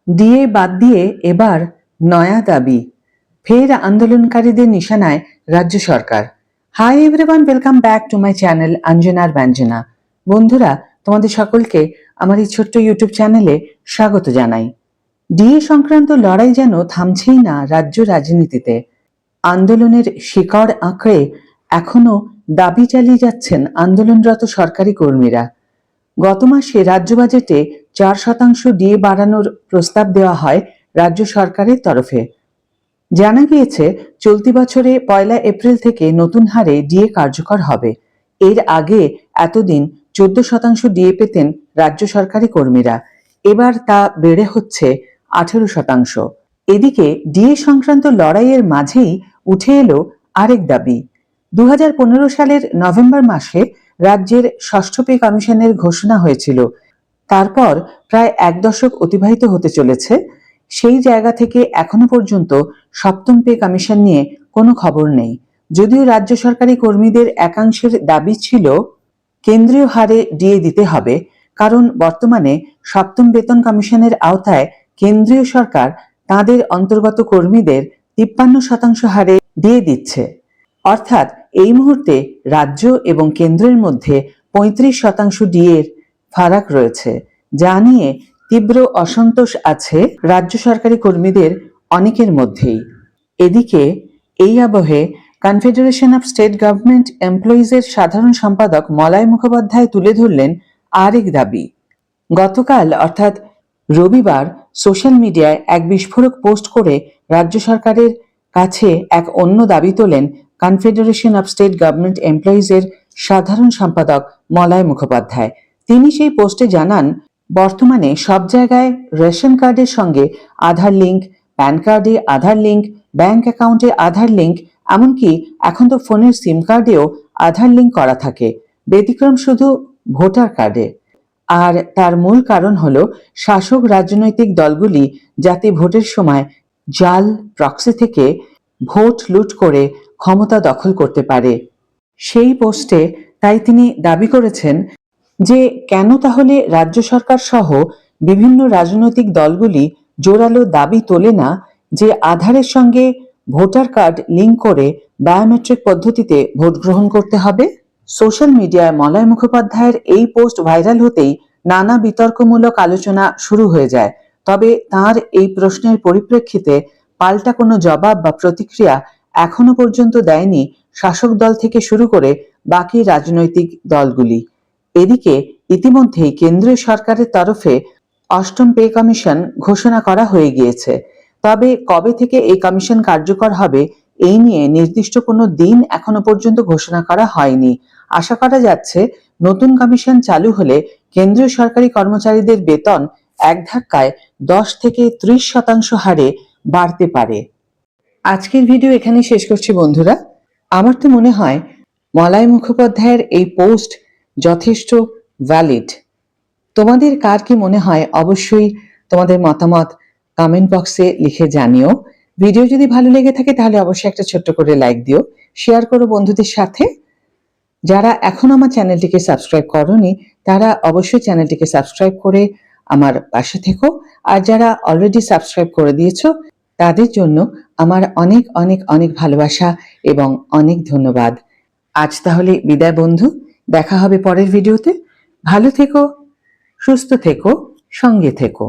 DA বাদ দিয়ে এবার নয়া দাবি, ফের আন্দোলনকারীদের নিশানায় রাজ্য সরকার। Hi everyone, welcome back to my channel অঞ্জনার ব্যঞ্জনা। বন্ধুরা, তোমাদের সকলকে আমার এই ছোট্ট ইউটিউব চ্যানেলে স্বাগত জানাই। ডিএ সংক্রান্ত লড়াই যেন থামছেই না রাজ্য রাজনীতিতে। আন্দোলনের শিকড় আঁকড়ে এখনো দাবি চালিয়ে যাচ্ছেন আন্দোলনরত সরকারি কর্মীরা। গত মাসে রাজ্য বাজেটে 4% ডিএ বাড়ানোর প্রস্তাব দেওয়া হয় রাজ্য সরকারের তরফে। জানা গিয়েছে চলতি বছরে 1 এপ্রিল থেকে নতুন হারে ডিএ কার্যকর হবে। এর আগে এতদিন 14% ডিএ পেতেন রাজ্য সরকারি কর্মীরা, এবার তা বেড়ে হচ্ছে 18%। এদিকে ডিএ সংক্রান্ত লড়াইয়ের মাঝেই উঠে এলো আরেক দাবি। 2015 সালের নভেম্বর মাসে রাজ্যের ষষ্ঠ পে কমিশনের ঘোষণা হয়েছিল। তারপর প্রায় 1 দশক অতিবাহিত হতে চলেছে। সেই জায়গা থেকে এখনো পর্যন্ত সপ্তম পে কমিশন নিয়ে কোনো খবর নেই। যদিও রাজ্য সরকারি কর্মীদের একাংশের দাবি ছিল কেন্দ্রীয় হারে ডিএ দিতে হবে, কারণ বর্তমানে সপ্তম বেতন কমিশনের আওতায় কেন্দ্রীয় সরকার তাদের অন্তর্গত কর্মীদের 53% হারে ডিএ দিচ্ছে। অর্থাৎ এই মুহূর্তে রাজ্য এবং কেন্দ্রের মধ্যে 35% ডিএর ফারাক রয়েছে, যা নিয়ে তীব্র অসন্তোষ আছে রাজ্য সরকারি কর্মীদের অনেকের মধ্যেই। এদিকে এই আবহে কনফেডারেশন অফ স্টেট গভর্নমেন্ট এমপ্লয়িজের সাধারণ সম্পাদক মলয় মুখোপাধ্যায় তুলে ধরলেন আরেক দাবি। গতকাল অর্থাৎ রবিবার সোশ্যাল মিডিয়ায় এক বিস্ফোরক পোস্ট করে রাজ্য সরকারের কাছে এক অন্য দাবি তোলেন কনফেডারেশন অফ স্টেট গভর্নমেন্ট এমপ্লয়িজের সাধারণ সম্পাদক মলয় মুখোপাধ্যায়। তিনি সেই পোস্টে জানান, বর্তমানে সব জায়গায় রেশন কার্ডের সঙ্গে আধার লিঙ্ক, প্যান কার্ডে আধার লিঙ্ক, ব্যাংক অ্যাকাউন্টে আধার লিঙ্ক, এমনকি এখন তো ফোনের সিম কার্ডেও আধার লিঙ্ক করা থাকে, ব্যতিক্রম শুধু ভোটার কার্ডে। আর তার মূল কারণ হলো শাসক রাজনৈতিক দলগুলি যাতে ভোটের সময় জাল প্রক্সি থেকে ভোট লুট করে ক্ষমতা দখল করতে পারে। সেই পোস্টে তাই তিনি দাবি করেছেন যে কেন তাহলে রাজ্য সরকার সহ বিভিন্ন রাজনৈতিক দলগুলি জোরালো দাবি তোলে না যে আধারের সঙ্গে ভোটার কার্ড লিঙ্ক করে বায়োমেট্রিক পদ্ধতিতে ভোট গ্রহণ করতে হবে। সোশ্যাল মিডিয়ায় মলয় মুখোপাধ্যায়ের এই পোস্ট ভাইরাল হতেই নানা বিতর্কমূলক আলোচনা শুরু হয়ে যায়। তবে তার এই প্রশ্নের পরিপ্রেক্ষিতে পাল্টা কোনো জবাব বা প্রতিক্রিয়া এখনো পর্যন্ত দেয়নি শাসক দল থেকে শুরু করে বাকি রাজনৈতিক দলগুলি। এদিকে ইতিমধ্যেই কেন্দ্রীয় সরকারের তরফে অষ্টম পে কমিশন ঘোষণা করা হয়ে গিয়েছে। তবে কবে থেকে এই কমিশন কার্যকর হবে এই নিয়ে নির্দিষ্ট কোনো দিন এখনো পর্যন্ত ঘোষণা করা হয়নি। আশা করা যাচ্ছে নতুন কমিশন চালু হলে কেন্দ্রীয় সরকারি কর্মচারীদের বেতন এক ধাক্কায় 10 থেকে 30% হারে বাড়তে পারে। আজকের ভিডিও এখানে শেষ করছি বন্ধুরা। আমার তো মনে হয় মলয় মুখোপাধ্যায়ের এই পোস্ট যথেষ্ট ভ্যালিড। তোমাদের কার কি মনে হয় অবশ্যই তোমাদের মতামত কমেন্ট বক্সে লিখে জানিও। ভিডিও যদি ভালো লেগে থাকে তাহলে অবশ্যই একটা ছোট্ট করে লাইক দিও, শেয়ার করো বন্ধুদের সাথে। যারা এখন আমার চ্যানেলটিকে সাবস্ক্রাইব করোনি তারা অবশ্যই চ্যানেলটিকে সাবস্ক্রাইব করে আমার পাশে থেকো। আর যারা অলরেডি সাবস্ক্রাইব করে দিয়েছো তাদের জন্য আমার অনেক অনেক অনেক ভালোবাসা এবং অনেক ধন্যবাদ। আজ তাহলে বিদায় বন্ধু, দেখা হবে পরের ভিডিওতে। ভালো থেকো, সুস্থ থেকো, সঙ্গে থেকো।